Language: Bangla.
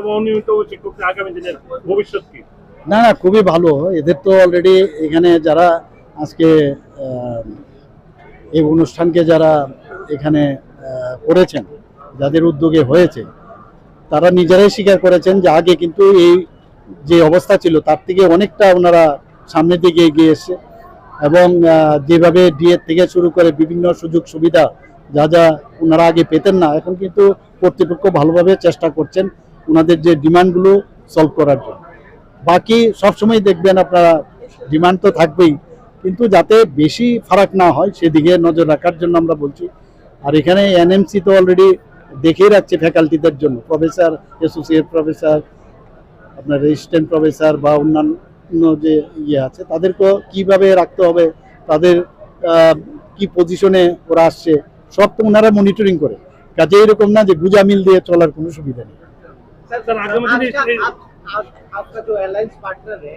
অন্যতম অনিয়মিত শিক্ষকদের আগামী দিনের ভবিষ্যৎ কি? না না, খুবই ভালো। এদের তো অলরেডি এখানে যারা আজকে এই অনুষ্ঠানকে যারা এখানে করেছেন, যাদের উদ্যোগে হয়েছে, তারা নিজেরাই স্বীকার করেছেন যে আগে কিন্তু এই যে অবস্থা ছিল তার থেকে অনেকটা ওনারা সামনের দিকে এগিয়ে এসছে এবং যেভাবে ডিএ থেকে শুরু করে বিভিন্ন সুযোগ সুবিধা যা যা ওনারা আগে পেতেন না, এখন কিন্তু কর্তৃপক্ষ ভালোভাবে চেষ্টা করছেন ওনাদের যে ডিমান্ডগুলো সলভ করার জন্য। বাকি সবসময় দেখবেন আপনারা ডিমান্ড তো থাকবেই, কিন্তু যাতে বেশি ফারাক না হয় সেদিকে নজর রাখার জন্য আমরা বলছি। আর এখানে এনএমসি তো অলরেডি দেখেই রাখছে ফ্যাকাল্টিদের জন্য, প্রফেসর, অ্যাসোসিয়েট প্রফেসর, আপনার রেজিস্ট্যান্ট প্রফেসর বা অন্যান্য যে আছে তাদেরকেও কীভাবে রাখতে হবে, তাদের কি পজিশনে ওরা আসছে সব তো ওনারা মনিটরিং করে। কাজে এরকম না যে গুজা মিল দিয়ে চলার কোনো সুবিধা নেই। স্যার আগামী দিনে आपका जो एलायंस पार्टनर है